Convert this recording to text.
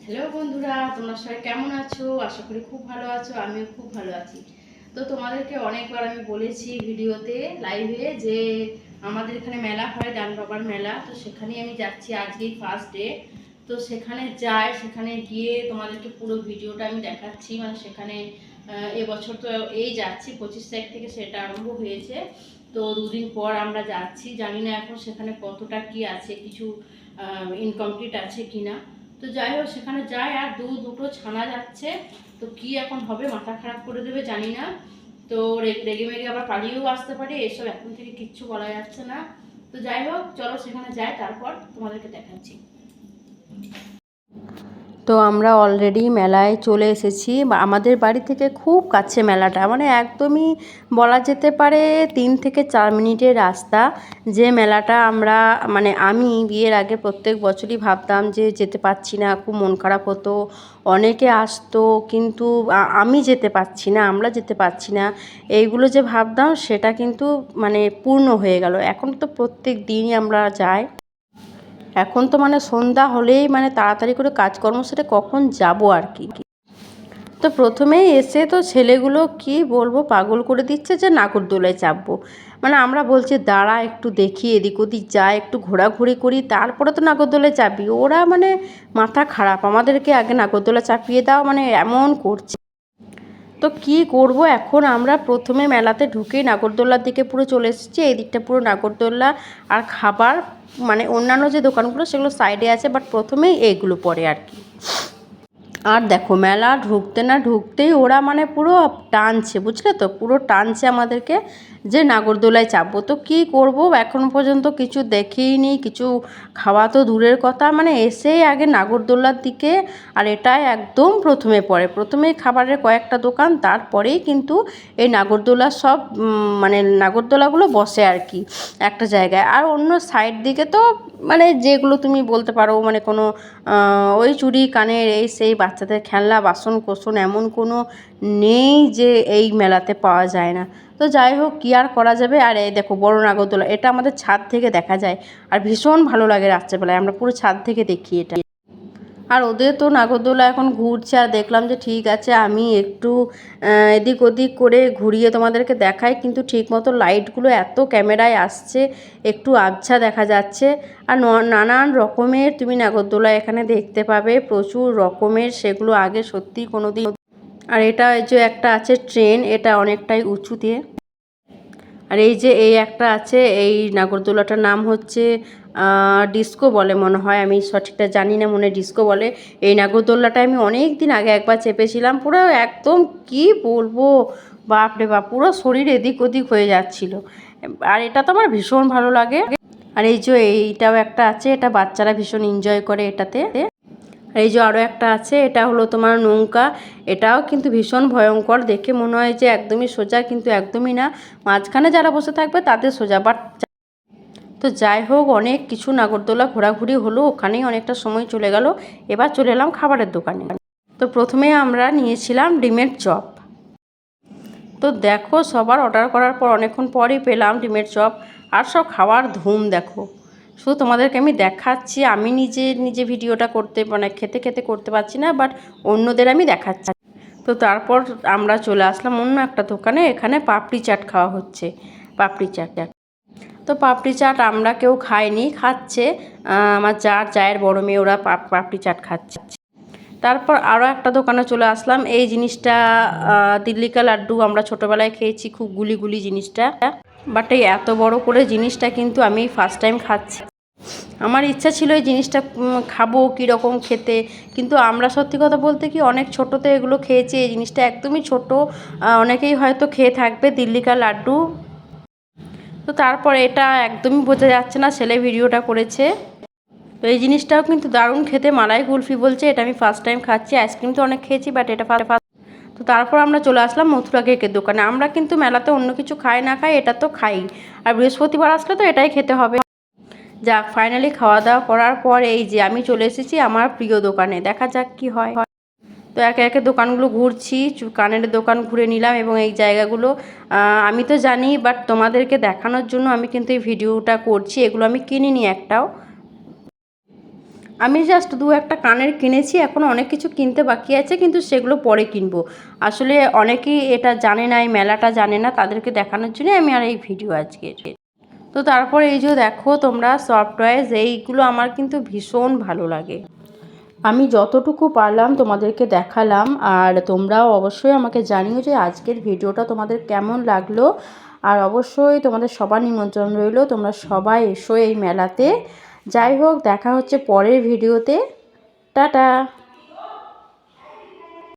Hello বন্ধুরা, তোমরা সবাই কেমন আছো? আশা করি খুব ভালো আছো। আমিও খুব ভালো আছি। তো তোমাদেরকে অনেকবার আমি বলেছি ভিডিওতে, লাইভে, যে আমাদের এখানে মেলা হয়, ডান বাবার মেলা। তো সেখানেই আমি যাচ্ছি, আজকেই ফার্স্ট ডে। তো সেখানে সেখানে গিয়ে তোমাদেরকে পুরো ভিডিওটা আমি দেখাচ্ছি। মানে সেখানে এবছর তো এই যাচ্ছি 25 তারিখ থেকে সেটা আরম্ভ হয়েছে। তো দুদিন পর আমরা যাচ্ছি, জানি না এখন সেখানে কতটা কি আছে, কিছু ইনকমপ্লিট আছে কিনা। তো যাই হোক, সেখানে যাই, আর দুটো ছানা যাচ্ছে। তো কি এখন হবে, মাথা খারাপ করে দেবে জানি না। তো রেগে মেগে আবার পালিয়েও আসতে পারে, এসব এখন থেকে কিচ্ছু বলা যাচ্ছে না। তো যাই হোক, চলো সেখানে যাই, তারপর তোমাদেরকে দেখাচ্ছি। তো আমরা অলরেডি মেলায় চলে এসেছি। আমাদের বাড়ি থেকে খুব কাছে মেলাটা, মানে একদমই বলা যেতে পারে 3 থেকে 4 মিনিটের রাস্তা। যে মেলাটা আমরা মানে আমি বিয়ের আগে প্রত্যেক বছরই ভাবতাম যে যেতে পারছি না, খুব মন খারাপ হতো। অনেকে আসতো কিন্তু আমি যেতে পারছি না, আমরা যেতে পারছি না, এইগুলো যে ভাবতাম সেটা কিন্তু মানে পূর্ণ হয়ে গেল। এখন তো প্রত্যেক দিনই আমরা যাই। এখন তো মানে সন্ধ্যা হলেই মানে তাড়াতাড়ি করে কাজকর্ম সেরে কখন যাব আর কি। তো প্রথমেই এসে তো ছেলেগুলো কি বলবো পাগল করে দিচ্ছে যে নাগরদোলায় চাপবো। মানে আমরা বলছি দাঁড়া একটু দেখি, এদিক ওদিক যাই, একটু ঘোরাঘুরি করি, তারপরে তো নাগরদোলায় চাপবি। ওরা মানে মাথা খারাপ, আমাদেরকে আগে নাগরদোলা চাপিয়ে দাও, মানে এমন করছে। তো কি করব এখন, আমরা প্রথমে মেলাতে ঢুকেই নাগরদোলার দিকে পুরো চলে এসেছি। এই দিকটা পুরো নাগরদোলা আর খাবার, মানে অন্যান্য যে দোকানগুলো সেগুলো সাইডে আছে, বাট প্রথমেই এইগুলো পড়ে আর কি। আর দেখো মেলা ঢুকতে না ঢুকতেই ওরা মানে পুরো টানছে, বুঝলে তো, পুরো টানছে আমাদেরকে যে নাগরদোলায় চাপবো। তো কী করব, এখন পর্যন্ত কিছু দেখেইনি, কিছু খাওয়া তো দূরের কথা, মানে এসেই আগে নাগরদোলার দিকে। আর এটাই একদম প্রথমে পড়ে, প্রথমেই খাবারের কয়েকটা দোকান, তারপরেই কিন্তু এই নাগরদোলার সব মানে নাগরদোলাগুলো বসে আর কি একটা জায়গায়। আর অন্য সাইড দিকে তো মানে যেগুলো তুমি বলতে পারো মানে কোনো ওই চুড়ি কানের এই সেই বাচ্চাদের খেলনা বাসন কোসন এমন কোনো নেই যে এই মেলাতে পাওয়া যায় না। তো যাই হোক, কী আর করা যাবে। আর এই দেখো বড় নাগরদোলা, এটা আমাদের ছাদ থেকে দেখা যায়, আর ভীষণ ভালো লাগে রাত্রেবেলায়, আমরা পুরো ছাদ থেকে দেখি এটা। আর ওদের তো নাগরদোলা এখন ঘুরছে, আর দেখলাম যে ঠিক আছে আমি একটু এদিক ওদিক করে ঘুরিয়ে তোমাদেরকে দেখাই, কিন্তু ঠিকমতো লাইটগুলো এত ক্যামেরায় আসছে, একটু আবছা দেখা যাচ্ছে। আর নানান রকমের তুমি নাগরদোলা এখানে দেখতে পাবে, প্রচুর রকমের, সেগুলো আগে সত্যি কোনো দিন। আর এটা যে একটা আছে ট্রেন, এটা অনেকটাই উঁচুতে। আর এই যে এই একটা আছে, এই নাগরদোলাটার নাম হচ্ছে ডিস্কো বলে মনে হয়, আমি সঠিকটা জানি না, মনে ডিস্কো বলে। এই নাগরদোলাটা আমি অনেক দিন আগে একবার চেপেছিলাম, পুরো একদম কি বলবো, বাপরে বাপ, পুরো শরীর এদিক ওদিক হয়ে যাচ্ছিল। আর এটা তো আমার ভীষণ ভালো লাগে। আর এই যে এইটাও একটা আছে, এটা বাচ্চারা ভীষণ এনজয় করে এটাতে। এই যে আরও একটা আছে, এটা হলো তোমার নৌকা। এটাও কিন্তু ভীষণ ভয়ঙ্কর, দেখে মনে হয় যে একদমই সোজা, কিন্তু একদমই না, মাঝখানে যারা বসে থাকবে তাদের সোজা। বাট তো যাই হোক, অনেক কিছু নাগরদোলা ঘোরাঘুরি হলো, ওখানেই অনেকটা সময় চলে গেল। এবার চলে এলাম খাবারের দোকানে। তো প্রথমে আমরা নিয়েছিলাম ডিমের চপ। তো দেখো সবার অর্ডার করার পর অনেকক্ষণ পরই পেলাম ডিমের চপ। আর সব খাওয়ার ধুম দেখো, শুধু তোমাদেরকে আমি দেখাচ্ছি, আমি নিজে নিজে ভিডিওটা করতে মানে খেতে খেতে করতে পারছি না, বাট অন্যদের আমি দেখাচ্ছি। তো তারপর আমরা চলে আসলাম অন্য একটা দোকানে, এখানে পাপড়ি চাট খাওয়া হচ্ছে, পাপড়ি চাট। তো পাপড়ি চাট আমরা কেউ খাইনি, খাচ্ছে আমার চায়ের বড় মেয়ে, ওরা পাপড়ি চাট খাচ্ছে। তারপর আরও একটা দোকানে চলে আসলাম। এই জিনিসটা দিল্লি কা লাড্ডু, আমরা ছোটোবেলায় খেয়েছি, খুব গুলি গুলি জিনিসটা, বাট এই এত বড় করে জিনিসটা কিন্তু আমি ফার্স্ট টাইম খাচ্ছি। আমার ইচ্ছা ছিল এই জিনিসটা খাবো, কীরকম খেতে, কিন্তু আমরা সত্যি কথা বলতে কি অনেক ছোটোতে এগুলো খেয়েছি, এই জিনিসটা একদমই ছোট, অনেকেই হয়তো খেয়ে থাকবে, দিল্লি কা লাড্ডু। তো তারপর এটা একদমই বোঝা যাচ্ছে না, ছেলে ভিডিওটা করেছে। তো এই জিনিসটাও কিন্তু দারুণ খেতে, মালাই কুলফি বলছে, এটা আমি ফার্স্ট টাইম খাচ্ছি। আইসক্রিম তো অনেক খেয়েছি, বাট এটা ফার্স্ট। তো তারপর আমরা চলে আসলাম মথুরা কেকের দোকানে। আমরা কিন্তু মেলাতে অন্য কিছু খাই না খাই, এটা তো খাই, আর বৃহস্পতিবার আসলে তো এটাই খেতে হবে। যাক, ফাইনালি খাওয়া দাওয়া করার পর এই যে আমি চলে এসেছি আমার প্রিয় দোকানে, দেখা যাক কি হয়। তো একে একে দোকানগুলো ঘুরছি, কানের দোকান ঘুরে নিলাম, এবং এই জায়গাগুলো আমি তো জানি, বাট তোমাদেরকে দেখানোর জন্য আমি কিন্তু এই ভিডিওটা করছি। এগুলো আমি কিনিনি একটাও। আমি জাস্ট দু একটা কানের কিনেছি, এখন অনেক কিছু কিনতে বাকি আছে, কিন্তু সেগুলো পরে কিনবো। আসলে অনেকেই এটা জানে না, এই মেলাটা জানে না, তাদেরকে দেখানোর জন্য আমি আর এই ভিডিও আজকে। তো তারপরে এই যে দেখো তোমরা সফট টয়েস, এইগুলো আমার কিন্তু ভীষণ ভালো লাগে। আমি যতটুকু পারলাম তোমাদেরকে দেখালাম, আর তোমরাও অবশ্যই আমাকে জানিও যে আজকের ভিডিওটা তোমাদের কেমন লাগলো। আর অবশ্যই তোমাদের সবার নিমন্ত্রণ রইলো, তোমরা সবাই এসো এই মেলাতে। যাই হোক, দেখা হচ্ছে পরের ভিডিওতে। টাটা।